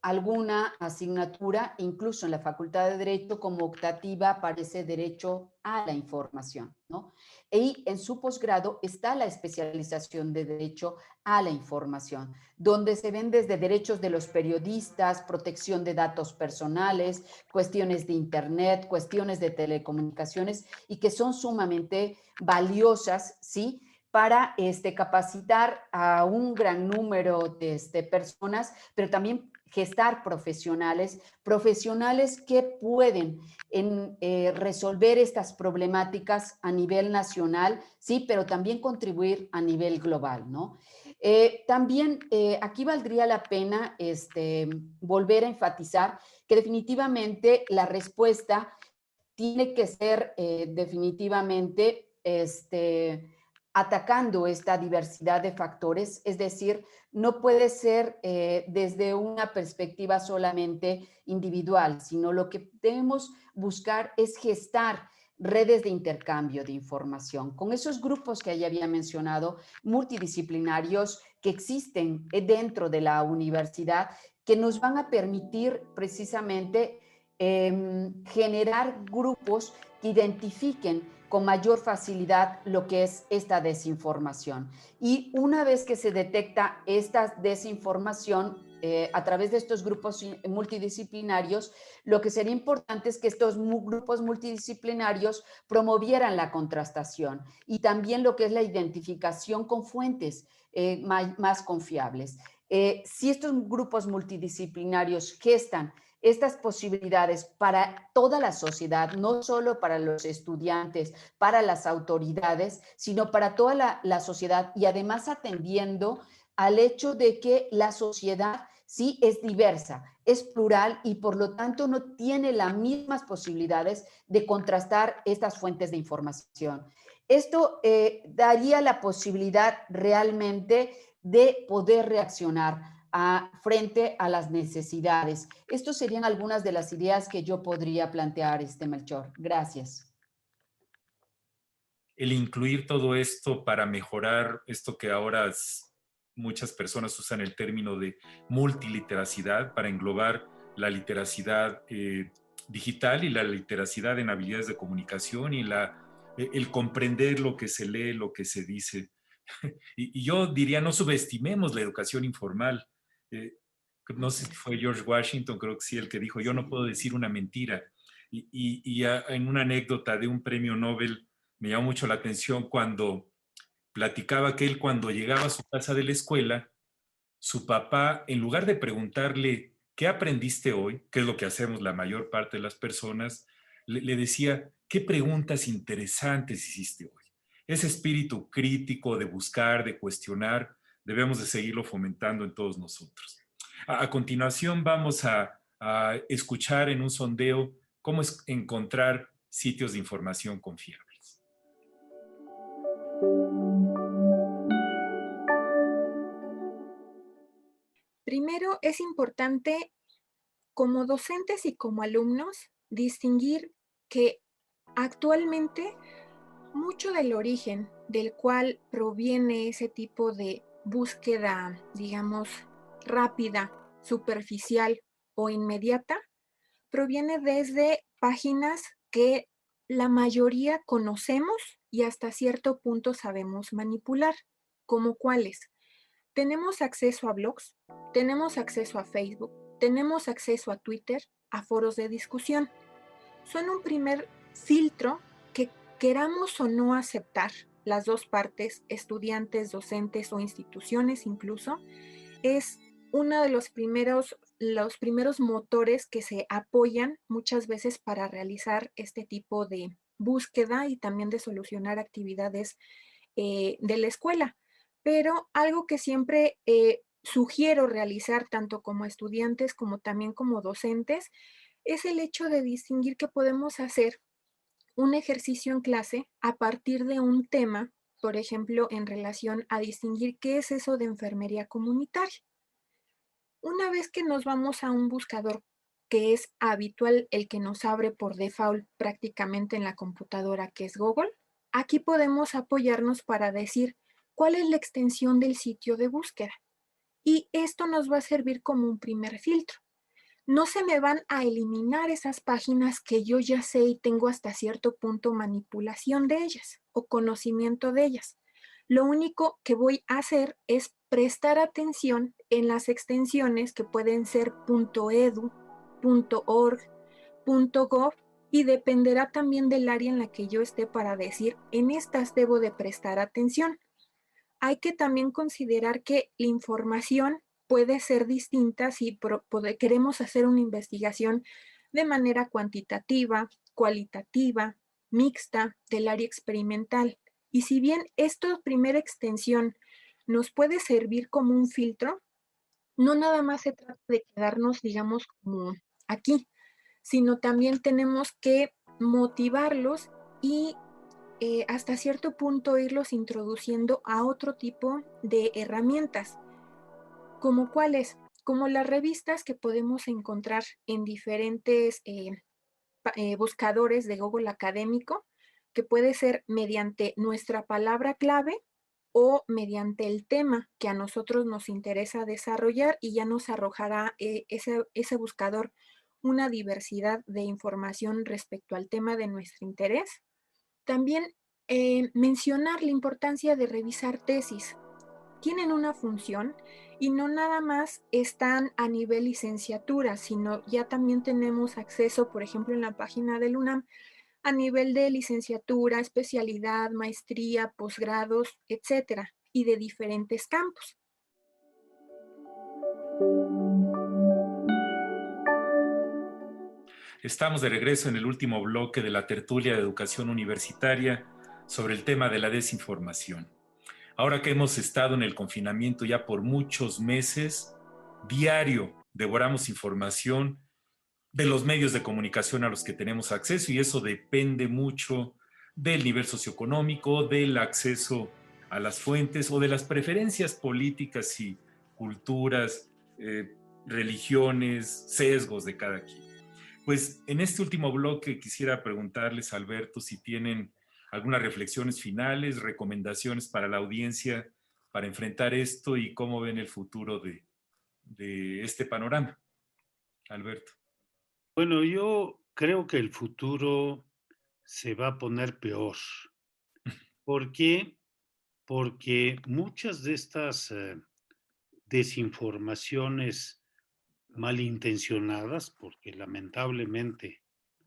alguna asignatura, incluso en la Facultad de Derecho como optativa aparece Derecho a la Información, ¿no? Y en su posgrado está la especialización de Derecho a la Información, donde se ven desde derechos de los periodistas, protección de datos personales, cuestiones de Internet, cuestiones de telecomunicaciones, y que son sumamente valiosas, ¿sí?, para capacitar a un gran número de personas, pero también gestar profesionales que pueden resolver estas problemáticas a nivel nacional, sí, pero también contribuir a nivel global, ¿no? También aquí valdría la pena volver a enfatizar que definitivamente la respuesta tiene que ser definitivamente atacando esta diversidad de factores, es decir, no puede ser desde una perspectiva solamente individual, sino lo que debemos buscar es gestar redes de intercambio de información con esos grupos que ya había mencionado, multidisciplinarios que existen dentro de la universidad, que nos van a permitir precisamente generar grupos que identifiquen con mayor facilidad lo que es esta desinformación. Y una vez que se detecta esta desinformación a través de estos grupos multidisciplinarios, lo que sería importante es que estos grupos multidisciplinarios promovieran la contrastación y también lo que es la identificación con fuentes más confiables. Si estos grupos multidisciplinarios gestan estas posibilidades para toda la sociedad, no solo para los estudiantes, para las autoridades, sino para toda la sociedad, y además atendiendo al hecho de que la sociedad sí es diversa, es plural y por lo tanto no tiene las mismas posibilidades de contrastar estas fuentes de información. Esto daría la posibilidad realmente de poder reaccionar frente a las necesidades. Estas serían algunas de las ideas que yo podría plantear, Melchor. Gracias. El incluir todo esto para mejorar esto que ahora muchas personas usan el término de multiliteracidad para englobar la literacidad digital y la literacidad en habilidades de comunicación y el comprender lo que se lee, lo que se dice. Y yo diría, no subestimemos la educación informal. No sé si fue George Washington, creo que sí, el que dijo, yo no puedo decir una mentira. En una anécdota de un premio Nobel me llamó mucho la atención cuando platicaba que él cuando llegaba a su casa de la escuela, su papá, en lugar de preguntarle, ¿qué aprendiste hoy? Que es lo que hacemos la mayor parte de las personas, le decía, ¿qué preguntas interesantes hiciste hoy? Ese espíritu crítico de buscar, de cuestionar, debemos de seguirlo fomentando en todos nosotros. A continuación vamos a escuchar en un sondeo cómo es encontrar sitios de información confiables. Primero, es importante como docentes y como alumnos distinguir que actualmente mucho del origen del cual proviene ese tipo de búsqueda, digamos, rápida, superficial o inmediata, proviene desde páginas que la mayoría conocemos y hasta cierto punto sabemos manipular, como cuáles. Tenemos acceso a blogs, tenemos acceso a Facebook, tenemos acceso a Twitter, a foros de discusión. Son un primer filtro que queramos o no aceptar, las dos partes, estudiantes, docentes o instituciones incluso, es uno de los primeros motores que se apoyan muchas veces para realizar este tipo de búsqueda y también de solucionar actividades de la escuela. Pero algo que siempre sugiero realizar tanto como estudiantes como también como docentes es el hecho de distinguir que podemos hacer un ejercicio en clase a partir de un tema, por ejemplo, en relación a distinguir qué es eso de enfermería comunitaria. Una vez que nos vamos a un buscador que es habitual, el que nos abre por default prácticamente en la computadora, que es Google, aquí podemos apoyarnos para decir cuál es la extensión del sitio de búsqueda. Y esto nos va a servir como un primer filtro. No se me van a eliminar esas páginas que yo ya sé y tengo hasta cierto punto manipulación de ellas o conocimiento de ellas. Lo único que voy a hacer es prestar atención en las extensiones que pueden ser .edu, .org, .gov, y dependerá también del área en la que yo esté para decir, en estas debo de prestar atención. Hay que también considerar que la información puede ser distinta si queremos hacer una investigación de manera cuantitativa, cualitativa, mixta, del área experimental. Y si bien esta primera extensión nos puede servir como un filtro, no nada más se trata de quedarnos, digamos, como aquí, sino también tenemos que motivarlos y hasta cierto punto irlos introduciendo a otro tipo de herramientas, como cuáles, como las revistas que podemos encontrar en diferentes buscadores de Google Académico, que puede ser mediante nuestra palabra clave o mediante el tema que a nosotros nos interesa desarrollar, y ya nos arrojará ese buscador una diversidad de información respecto al tema de nuestro interés. También mencionar la importancia de revisar tesis. Tienen una función y no nada más están a nivel licenciatura, sino ya también tenemos acceso, por ejemplo, en la página del UNAM, a nivel de licenciatura, especialidad, maestría, posgrados, etcétera, y de diferentes campos. Estamos de regreso en el último bloque de la tertulia de educación universitaria sobre el tema de la desinformación. Ahora que hemos estado en el confinamiento ya por muchos meses, diario devoramos información de los medios de comunicación a los que tenemos acceso, y eso depende mucho del nivel socioeconómico, del acceso a las fuentes o de las preferencias políticas y culturas, religiones, sesgos de cada quien. Pues en este último bloque quisiera preguntarles, Alberto, si tienen algunas reflexiones finales, recomendaciones para la audiencia para enfrentar esto y cómo ven el futuro de este panorama. Alberto. Bueno, yo creo que el futuro se va a poner peor. ¿Por qué? Porque muchas de estas desinformaciones malintencionadas, porque lamentablemente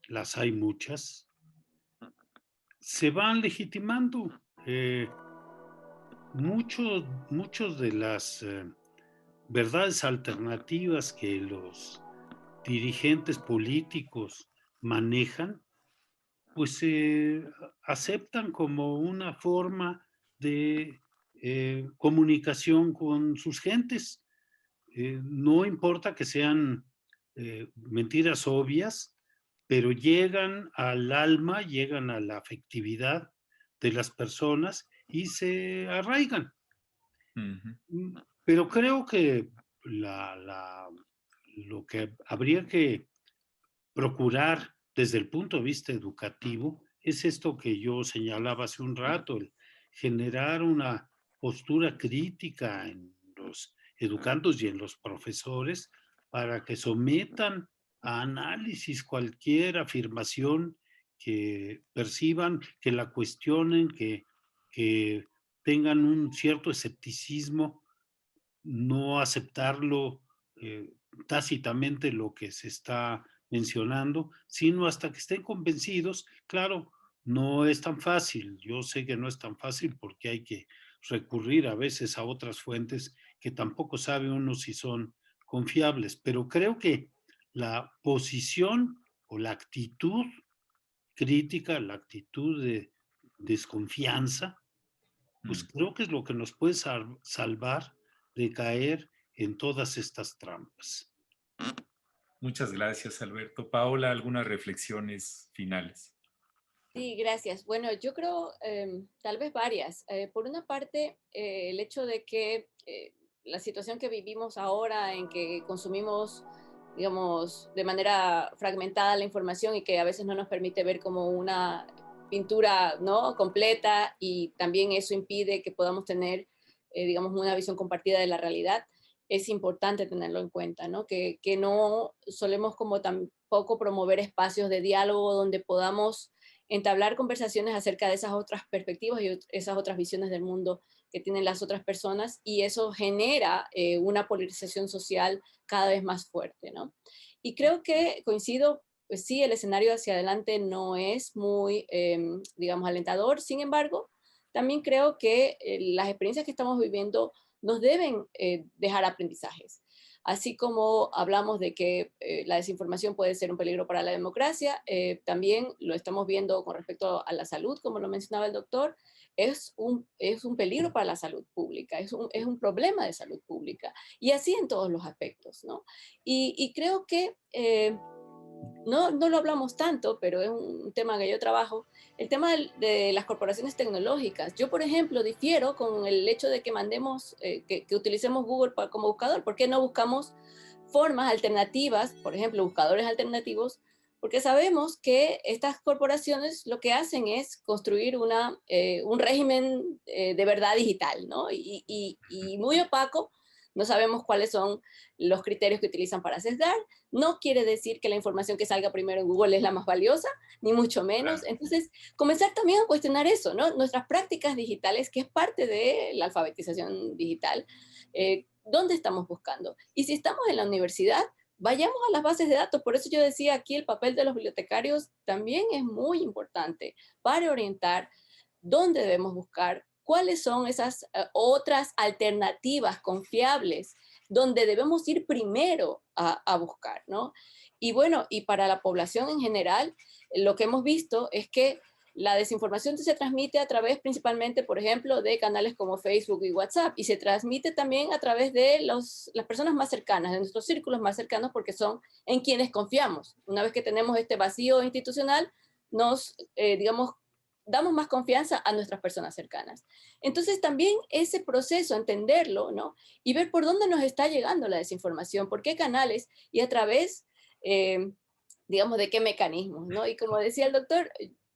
las hay muchas, se van legitimando. Muchos de las verdades alternativas que los dirigentes políticos manejan, pues se aceptan como una forma de comunicación con sus gentes. No importa que sean mentiras obvias, pero llegan al alma, llegan a la afectividad de las personas y se arraigan. Pero creo que lo que habría que procurar desde el punto de vista educativo es esto que yo señalaba hace un rato, el generar una postura crítica en los educandos y en los profesores para que sometan a análisis cualquier afirmación que perciban, que la cuestionen, que tengan un cierto escepticismo, no aceptarlo tácitamente lo que se está mencionando, sino hasta que estén convencidos. Claro, no es tan fácil, yo sé que no es tan fácil porque hay que recurrir a veces a otras fuentes que tampoco sabe uno si son confiables, pero creo que la posición o la actitud crítica, la actitud de desconfianza, pues creo que es lo que nos puede salvar de caer en todas estas trampas. Muchas gracias, Alberto. Paola, algunas reflexiones finales. Sí, gracias. Bueno, yo creo tal vez varias. Por una parte, el hecho de que la situación que vivimos ahora en que consumimos digamos, de manera fragmentada la información y que a veces no nos permite ver como una pintura, ¿no?, completa, y también eso impide que podamos tener, digamos, una visión compartida de la realidad. Es importante tenerlo en cuenta, ¿no? Que no solemos como tampoco promover espacios de diálogo donde podamos entablar conversaciones acerca de esas otras perspectivas y esas otras visiones del mundo que tienen las otras personas, y eso genera una polarización social cada vez más fuerte, ¿no? Y creo que coincido, pues sí, el escenario hacia adelante no es muy, digamos, alentador. Sin embargo, también creo que las experiencias que estamos viviendo nos deben dejar aprendizajes. Así como hablamos de que la desinformación puede ser un peligro para la democracia, también lo estamos viendo con respecto a la salud, como lo mencionaba el doctor. Es un peligro para la salud pública, es un problema de salud pública, y así en todos los aspectos, ¿no? Y creo que no lo hablamos tanto, pero es un tema en que yo trabajo, el tema de las corporaciones tecnológicas. Yo, por ejemplo, difiero con el hecho de que mandemos, que utilicemos Google como buscador. ¿Por qué no buscamos formas alternativas, por ejemplo, buscadores alternativos? Porque sabemos que estas corporaciones lo que hacen es construir un régimen de verdad digital, ¿no? Y muy opaco. No sabemos cuáles son los criterios que utilizan para sesgar. No quiere decir que la información que salga primero en Google es la más valiosa, ni mucho menos. Entonces, comenzar también a cuestionar eso, ¿no? Nuestras prácticas digitales, que es parte de la alfabetización digital, ¿dónde estamos buscando? Y si estamos en la universidad, vayamos a las bases de datos. Por eso yo decía aquí, el papel de los bibliotecarios también es muy importante para orientar dónde debemos buscar, cuáles son esas otras alternativas confiables donde debemos ir primero a buscar, ¿no? Y bueno, y para la población en general, lo que hemos visto es que la desinformación se transmite a través principalmente, por ejemplo, de canales como Facebook y WhatsApp, y se transmite también a través de las personas más cercanas, de nuestros círculos más cercanos, porque son en quienes confiamos. Una vez que tenemos este vacío institucional, digamos, damos más confianza a nuestras personas cercanas. Entonces también ese proceso, entenderlo, ¿no? Y ver por dónde nos está llegando la desinformación, por qué canales y a través, eh, digamos, de qué mecanismos, ¿no? Y como decía el doctor,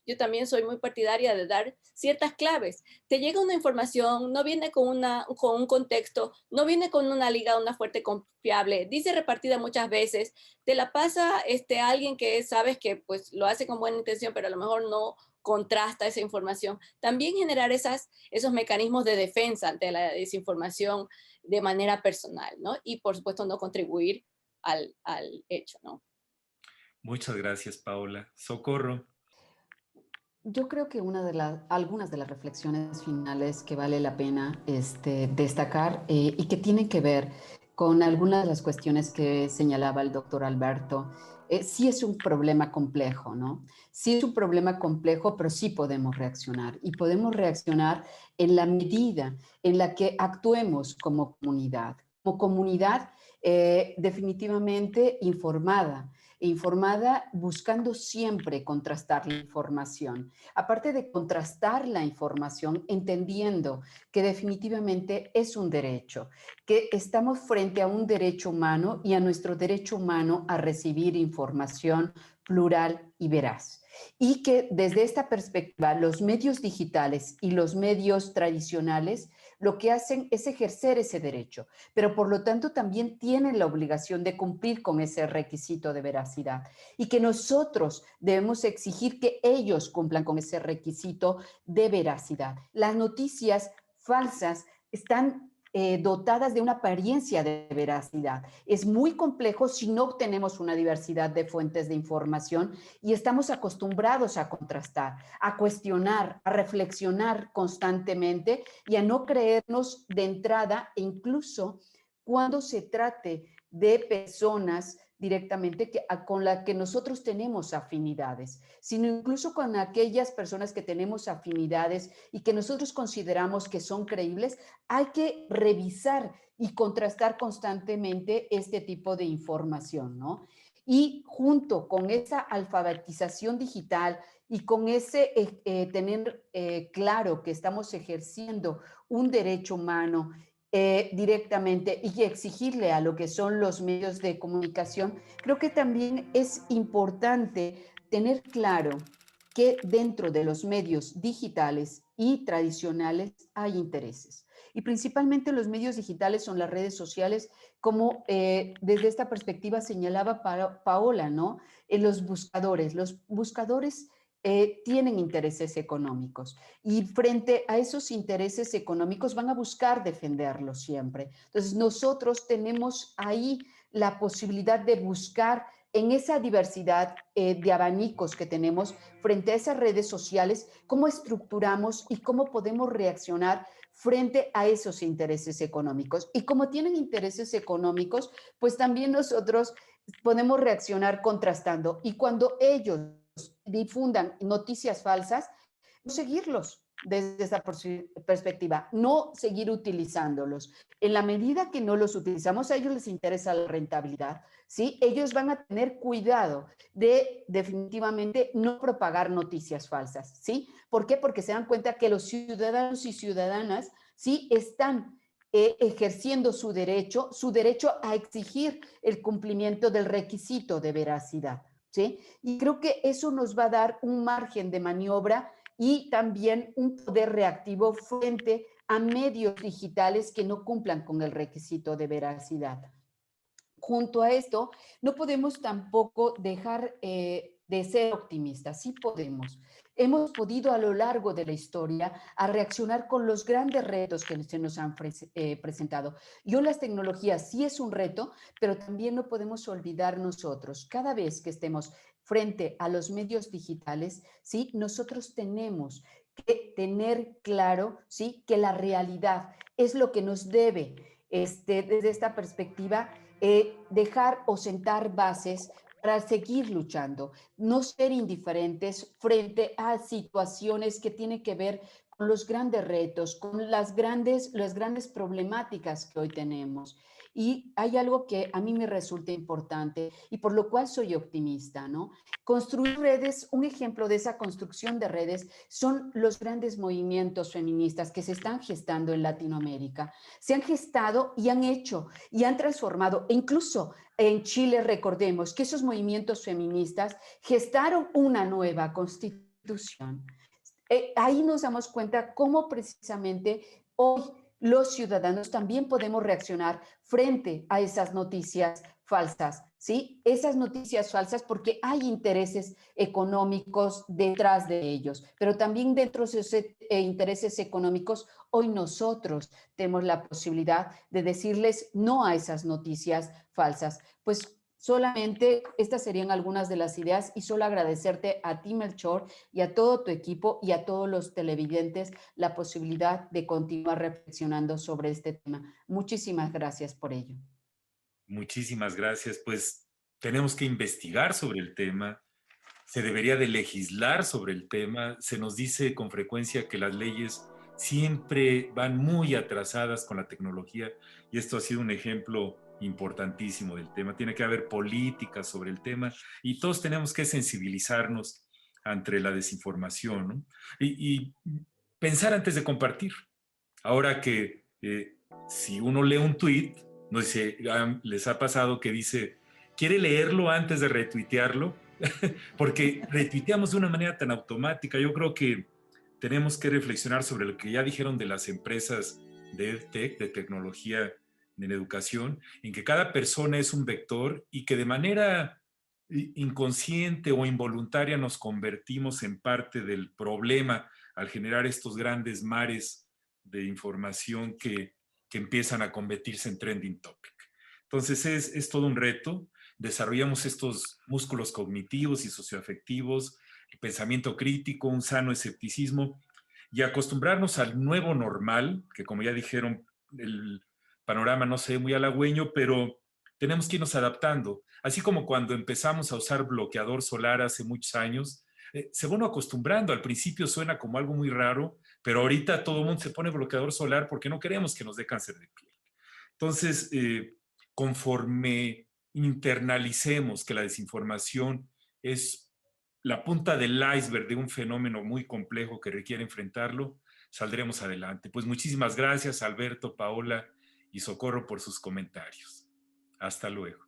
yo también soy muy partidaria de dar ciertas claves. Te llega una información, no viene con un contexto, no viene con una liga, una fuerte confiable, dice repartida muchas veces, te la pasa alguien que sabes que pues lo hace con buena intención, pero a lo mejor no contrasta esa información. También generar esos mecanismos de defensa ante la desinformación de manera personal, ¿no? Y por supuesto no contribuir al hecho, ¿no? Muchas gracias, Paola. Socorro. Yo creo que algunas de las reflexiones finales que vale la pena destacar y que tienen que ver con algunas de las cuestiones que señalaba el doctor Alberto, sí es un problema complejo, ¿no? Sí es un problema complejo, pero sí podemos reaccionar. Y podemos reaccionar en la medida en la que actuemos como comunidad definitivamente informada buscando siempre contrastar la información. Aparte de contrastar la información, entendiendo que definitivamente es un derecho, que estamos frente a un derecho humano y a nuestro derecho humano a recibir información plural y veraz. Y que desde esta perspectiva los medios digitales y los medios tradicionales lo que hacen es ejercer ese derecho, pero por lo tanto también tienen la obligación de cumplir con ese requisito de veracidad y que nosotros debemos exigir que ellos cumplan con ese requisito de veracidad. Las noticias falsas están dotadas de una apariencia de veracidad. Es muy complejo si no tenemos una diversidad de fuentes de información y estamos acostumbrados a contrastar, a cuestionar, a reflexionar constantemente y a no creernos de entrada, e incluso cuando se trate de personas directamente con las que nosotros tenemos afinidades, sino incluso con aquellas personas que tenemos afinidades y que nosotros consideramos que son creíbles, hay que revisar y contrastar constantemente este tipo de información, ¿no? Y junto con esa alfabetización digital y con ese tener claro que estamos ejerciendo un derecho humano directamente y exigirle a lo que son los medios de comunicación, creo que también es importante tener claro que dentro de los medios digitales y tradicionales hay intereses. Y principalmente los medios digitales son las redes sociales, como desde esta perspectiva señalaba Paola, ¿no? Los buscadores tienen intereses económicos y frente a esos intereses económicos van a buscar defenderlos siempre. Entonces nosotros tenemos ahí la posibilidad de buscar en esa diversidad de abanicos que tenemos frente a esas redes sociales, cómo estructuramos y cómo podemos reaccionar frente a esos intereses económicos. Y como tienen intereses económicos, pues también nosotros podemos reaccionar contrastando. Y cuando ellos difundan noticias falsas, no seguirlos desde esa perspectiva, no seguir utilizándolos. En la medida que no los utilizamos, a ellos les interesa la rentabilidad, ¿sí? Ellos van a tener cuidado de definitivamente no propagar noticias falsas, ¿sí? ¿Por qué? Porque se dan cuenta que los ciudadanos y ciudadanas, ¿sí? Están ejerciendo su derecho a exigir el cumplimiento del requisito de veracidad, ¿sí? Y creo que eso nos va a dar un margen de maniobra y también un poder reactivo frente a medios digitales que no cumplan con el requisito de veracidad. Junto a esto, no podemos tampoco dejar de ser optimistas, sí podemos. Hemos podido a lo largo de la historia a reaccionar con los grandes retos que se nos han presentado. Y hoy las tecnologías sí es un reto, pero también no podemos olvidar nosotros, cada vez que estemos frente a los medios digitales, ¿sí? Nosotros tenemos que tener claro, ¿sí? Que la realidad es lo que nos debe, desde esta perspectiva, dejar o sentar bases para seguir luchando, no ser indiferentes frente a situaciones que tienen que ver con los grandes retos, con las grandes problemáticas que hoy tenemos. Y hay algo que a mí me resulta importante y por lo cual soy optimista, ¿no? Construir redes, un ejemplo de esa construcción de redes son los grandes movimientos feministas que se están gestando en Latinoamérica. Se han gestado y han hecho y han transformado, e incluso en Chile recordemos que esos movimientos feministas gestaron una nueva constitución. Ahí nos damos cuenta cómo precisamente hoy los ciudadanos también podemos reaccionar frente a esas noticias falsas, ¿sí? Esas noticias falsas porque hay intereses económicos detrás de ellos, pero también dentro de esos intereses económicos, hoy nosotros tenemos la posibilidad de decirles no a esas noticias falsas. Pues solamente estas serían algunas de las ideas y solo agradecerte a ti, Melchor, y a todo tu equipo y a todos los televidentes la posibilidad de continuar reflexionando sobre este tema. Muchísimas gracias por ello. Muchísimas gracias. Pues tenemos que investigar sobre el tema, se debería de legislar sobre el tema. Se nos dice con frecuencia que las leyes siempre van muy atrasadas con la tecnología y esto ha sido un ejemplo importantísimo del tema. Tiene que haber políticas sobre el tema y todos tenemos que sensibilizarnos ante la desinformación, ¿no? Y pensar antes de compartir. Ahora que si uno lee un tweet, no sé, les ha pasado que dice, ¿quiere leerlo antes de retuitearlo? Porque retuiteamos de una manera tan automática. Yo creo que tenemos que reflexionar sobre lo que ya dijeron de las empresas de EdTech, de tecnología en educación, en que cada persona es un vector y que de manera inconsciente o involuntaria nos convertimos en parte del problema al generar estos grandes mares de información que empiezan a convertirse en trending topic. Entonces es todo un reto. Desarrollamos estos músculos cognitivos y socioafectivos, el pensamiento crítico, un sano escepticismo y acostumbrarnos al nuevo normal, que como ya dijeron, el panorama no se ve muy halagüeño, pero tenemos que irnos adaptando. Así como cuando empezamos a usar bloqueador solar hace muchos años, se va uno acostumbrando. Al principio suena como algo muy raro, pero ahorita todo el mundo se pone bloqueador solar porque no queremos que nos dé cáncer de piel. Entonces, conforme internalicemos que la desinformación es la punta del iceberg de un fenómeno muy complejo que requiere enfrentarlo, saldremos adelante. Pues muchísimas gracias, Alberto, Paola, y Socorro por sus comentarios. Hasta luego.